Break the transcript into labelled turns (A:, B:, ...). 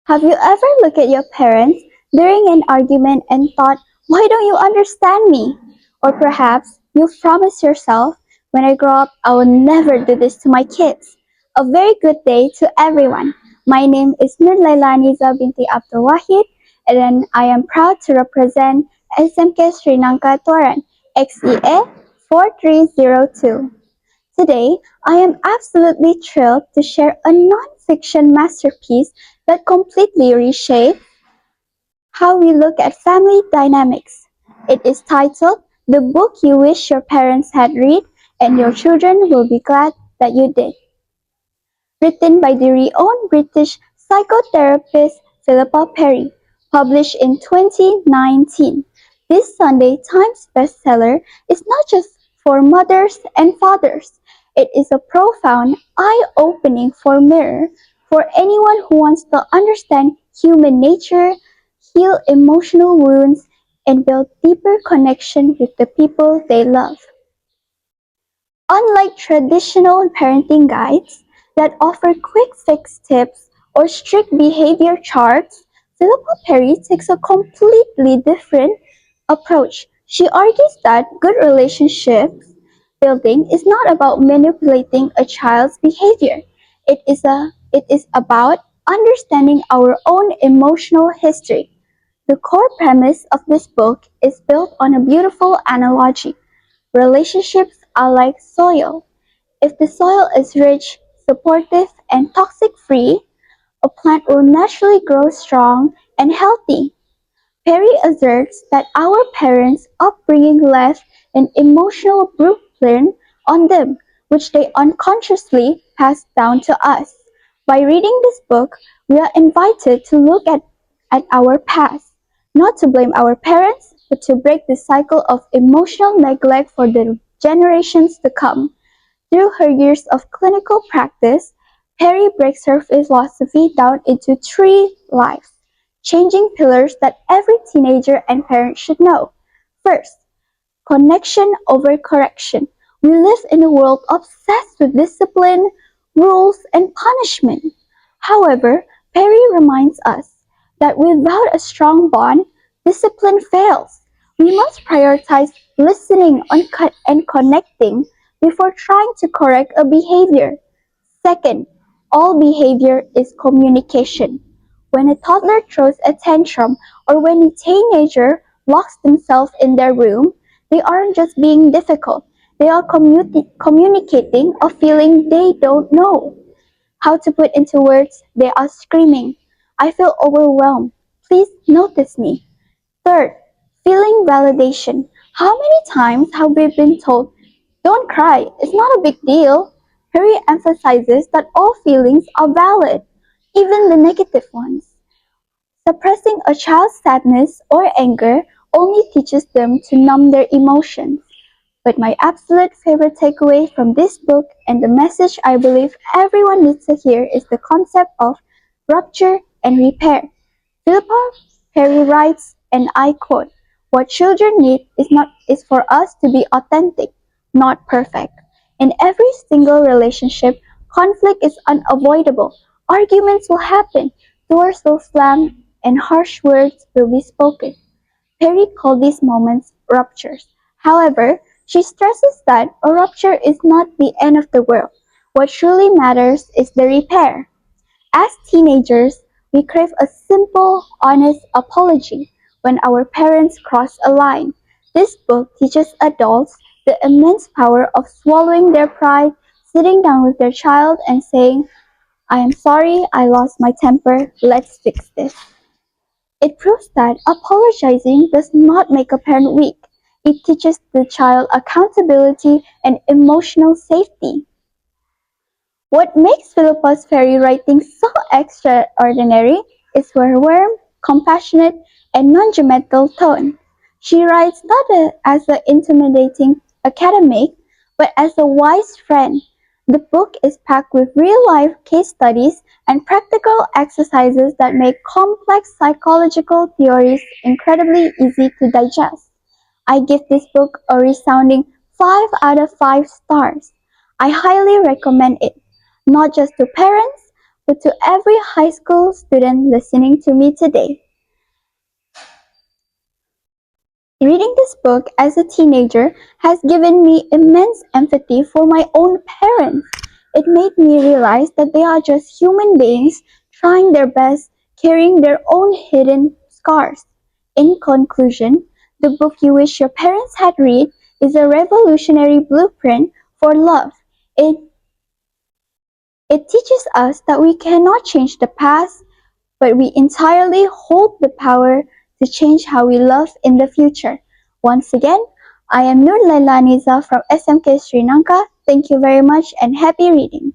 A: Have you ever looked at your parents during an argument and thought, why don't you understand me? Or perhaps you've promised yourself, when I grow up, I will never do this to my kids. A very good day to everyone. My name is LAILA binti ABDUL WAHID, and I am proud to represent SMK Sri Nangka Tuaran XEA 4302. Today, I am absolutely thrilled to share a non-fiction masterpiece that completely reshaped how we look at family dynamics. It is titled The Book You Wish Your Parents Had Read and Your Children Will Be Glad That You Did. Written by the renowned British psychotherapist Phillipa Perry, published in 2019. This Sunday Times bestseller is not just for mothers and fathers. It is a profound, eye-opening mirror for anyone who wants to understand human nature, heal emotional wounds, and build deeper connection with the people they love. Unlike traditional parenting guides that offer quick fix tips or strict behavior charts, Phillipa Perry takes a completely different approach. She argues that good relationships building is not about manipulating a child's behavior. It is about understanding our own emotional history. The core premise of this book is built on a beautiful analogy. Relationships are like soil. If the soil is rich, supportive, and toxic-free, a plant will naturally grow strong and healthy. Perry asserts that our parents' upbringing left an emotional blueprint on them, which they unconsciously passed down to us. By reading this book, we are invited to look at our past, not to blame our parents, but to break the cycle of emotional neglect for the generations to come. Through her years of clinical practice, Perry breaks her philosophy down into three life changing pillars that every teenager and parent should know. First, connection over correction. We live in a world obsessed with discipline, rules, and punishment. However, Perry reminds us that without a strong bond, discipline fails. We must prioritize listening and connecting before trying to correct a behavior. Second, all behavior is communication. When a toddler throws a tantrum or when a teenager locks themselves in their room, they aren't just being difficult. They are communicating a feeling they don't know how to put into words. They are screaming, I feel overwhelmed. Please notice me. Third, feeling validation. How many times have we been told, don't cry, it's not a big deal? Harry emphasizes that all feelings are valid, even the negative ones. Suppressing a child's sadness or anger only teaches them to numb their emotions. But my absolute favorite takeaway from this book and the message I believe everyone needs to hear is the concept of rupture and repair. Phillipa Perry writes, and I quote, "What children need is for us to be authentic, not perfect. In every single relationship, conflict is unavoidable. Arguments will happen, doors will slam, and harsh words will be spoken. Perry called these moments ruptures. However, she stresses that a rupture is not the end of the world. What truly matters is the repair. As teenagers, we crave a simple, honest apology when our parents cross a line. This book teaches adults the immense power of swallowing their pride, sitting down with their child and saying, I am sorry I lost my temper, let's fix this. It proves that apologizing does not make a parent weak. It teaches the child accountability and emotional safety. What makes Philippa's fairy writing so extraordinary is her warm, compassionate, and non-judgmental tone. She writes not as an intimidating academic, but as a wise friend. The book is packed with real-life case studies and practical exercises that make complex psychological theories incredibly easy to digest. I give this book a resounding 5 out of 5 stars. I highly recommend it, not just to parents, but to every high school student listening to me today. Reading this book as a teenager has given me immense empathy for my own parents. It made me realize that they are just human beings trying their best, carrying their own hidden scars. In conclusion, the book you wish your parents had read is a revolutionary blueprint for love. It, it teaches us that we cannot change the past, but we entirely hold the power to change how we love in the future. Once again, I am Nur Laila Niza from SMK Sri Lanka. Thank you very much and happy reading.